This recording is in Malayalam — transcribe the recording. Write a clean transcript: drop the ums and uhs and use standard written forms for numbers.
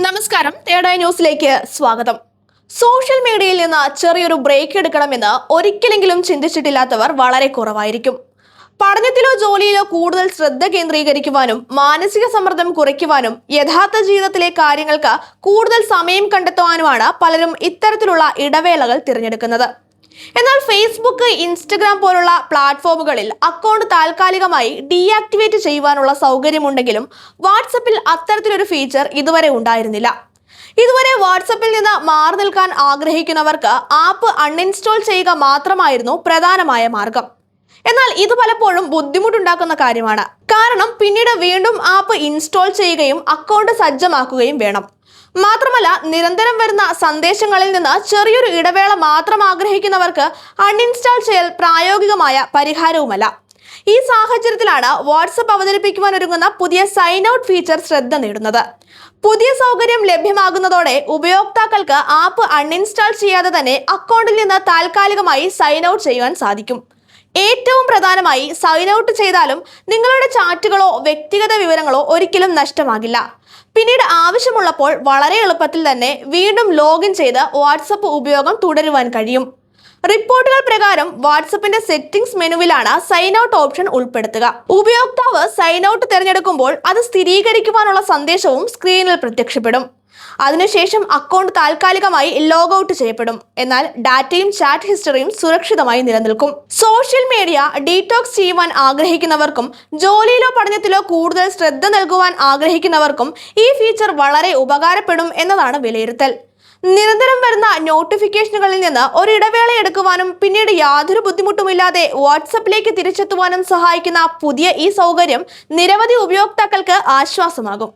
നമസ്കാരം, തേടായി ന്യൂസിലേക്ക് സ്വാഗതം. സോഷ്യൽ മീഡിയയിൽ നിന്ന് ചെറിയൊരു ബ്രേക്ക് എടുക്കണമെന്ന് ഒരിക്കലെങ്കിലും ചിന്തിച്ചിട്ടില്ലാത്തവർ വളരെ കുറവായിരിക്കും. പഠനത്തിലോ ജോലിയിലോ കൂടുതൽ ശ്രദ്ധ കേന്ദ്രീകരിക്കുവാനും മാനസിക സമ്മർദ്ദം കുറയ്ക്കുവാനും യഥാർത്ഥ ജീവിതത്തിലെ കാര്യങ്ങൾക്ക് കൂടുതൽ സമയം കണ്ടെത്തുവാനുമാണ് പലരും ഇത്തരത്തിലുള്ള ഇടവേളകൾ തിരഞ്ഞെടുക്കുന്നത്. എന്നാൽ ഫേസ്ബുക്ക്, ഇൻസ്റ്റഗ്രാം പോലുള്ള പ്ലാറ്റ്ഫോമുകളിൽ അക്കൗണ്ട് താൽക്കാലികമായി ഡീആക്ടിവേറ്റ് ചെയ്യുവാനുള്ള സൗകര്യമുണ്ടെങ്കിലും വാട്സപ്പിൽ അത്തരത്തിലൊരു ഫീച്ചർ ഇതുവരെ ഉണ്ടായിരുന്നില്ല. ഇതുവരെ വാട്സപ്പിൽ നിന്ന് മാറി നിൽക്കാൻ ആഗ്രഹിക്കുന്നവർക്ക് ആപ്പ് അൺഇൻസ്റ്റാൾ ചെയ്യുക മാത്രമായിരുന്നു പ്രധാനമായ മാർഗം. എന്നാൽ ഇത് പലപ്പോഴും ബുദ്ധിമുട്ടുണ്ടാക്കുന്ന കാര്യമാണ്. കാരണം പിന്നീട് വീണ്ടും ആപ്പ് ഇൻസ്റ്റാൾ ചെയ്യുകയും അക്കൗണ്ട് സജ്ജമാക്കുകയും വേണം. മാത്രമല്ല, നിരന്തരം വരുന്ന സന്ദേശങ്ങളിൽ നിന്ന് ചെറിയൊരു ഇടവേള മാത്രം ആഗ്രഹിക്കുന്നവർക്ക് അൺഇൻസ്റ്റാൾ ചെയ്യൽ പ്രായോഗികമായ പരിഹാരവുമല്ല. ഈ സാഹചര്യത്തിലാണ് വാട്സപ്പ് അവതരിപ്പിക്കുവാൻ ഒരുങ്ങുന്ന പുതിയ സൈൻ ഔട്ട് ഫീച്ചർ ശ്രദ്ധ നേടുന്നത്. പുതിയ സൗകര്യം ലഭ്യമാകുന്നതോടെ ഉപയോക്താക്കൾക്ക് ആപ്പ് അൺഇൻസ്റ്റാൾ ചെയ്യാതെ തന്നെ അക്കൗണ്ടിൽ നിന്ന് താൽക്കാലികമായി സൈൻ ഔട്ട് ചെയ്യുവാൻ സാധിക്കും. ഏറ്റവും പ്രധാനമായി, സൈൻ ഔട്ട് ചെയ്താലും നിങ്ങളുടെ ചാറ്റുകളോ വ്യക്തിഗത വിവരങ്ങളോ ഒരിക്കലും നഷ്ടമാകില്ല. പിന്നീട് ആവശ്യമുള്ളപ്പോൾ വളരെ എളുപ്പത്തിൽ തന്നെ വീണ്ടും ലോഗിൻ ചെയ്ത് വാട്സപ്പ് ഉപയോഗം തുടരുവാൻ കഴിയും. റിപ്പോർട്ടുകൾ പ്രകാരം വാട്സപ്പിന്റെ സെറ്റിംഗ്സ് മെനുവിലാണ് സൈൻ ഔട്ട് ഓപ്ഷൻ ഉൾപ്പെടുത്തുക. ഉപയോക്താവ് സൈൻ ഔട്ട് തിരഞ്ഞെടുക്കുമ്പോൾ അത് സ്ഥിരീകരിക്കുവാനുള്ള സന്ദേശവും സ്ക്രീനിൽ പ്രത്യക്ഷപ്പെടും. അതിനുശേഷം അക്കൗണ്ട് താൽക്കാലികമായി ലോഗ് ഔട്ട് ചെയ്യപ്പെടും. എന്നാൽ ഡാറ്റയും ചാറ്റ് ഹിസ്റ്ററിയും സുരക്ഷിതമായി നിലനിൽക്കും. സോഷ്യൽ മീഡിയ ഡീടോക്സ് ചെയ്യുവാൻ ആഗ്രഹിക്കുന്നവർക്കും ജോലിയിലോ പഠനത്തിലോ കൂടുതൽ ശ്രദ്ധ നൽകുവാൻ ആഗ്രഹിക്കുന്നവർക്കും ഈ ഫീച്ചർ വളരെ ഉപകാരപ്പെടും എന്നതാണ് വിലയിരുത്തൽ. നിരന്തരം വരുന്ന നോട്ടിഫിക്കേഷനുകളിൽ നിന്ന് ഒരിടവേള എടുക്കുവാനും പിന്നീട് യാതൊരു ബുദ്ധിമുട്ടുമില്ലാതെ വാട്സപ്പിലേക്ക് തിരിച്ചെത്തുവാനും സഹായിക്കുന്ന പുതിയ ഈ സൗകര്യം നിരവധി ഉപയോക്താക്കൾക്ക് ആശ്വാസമാകും.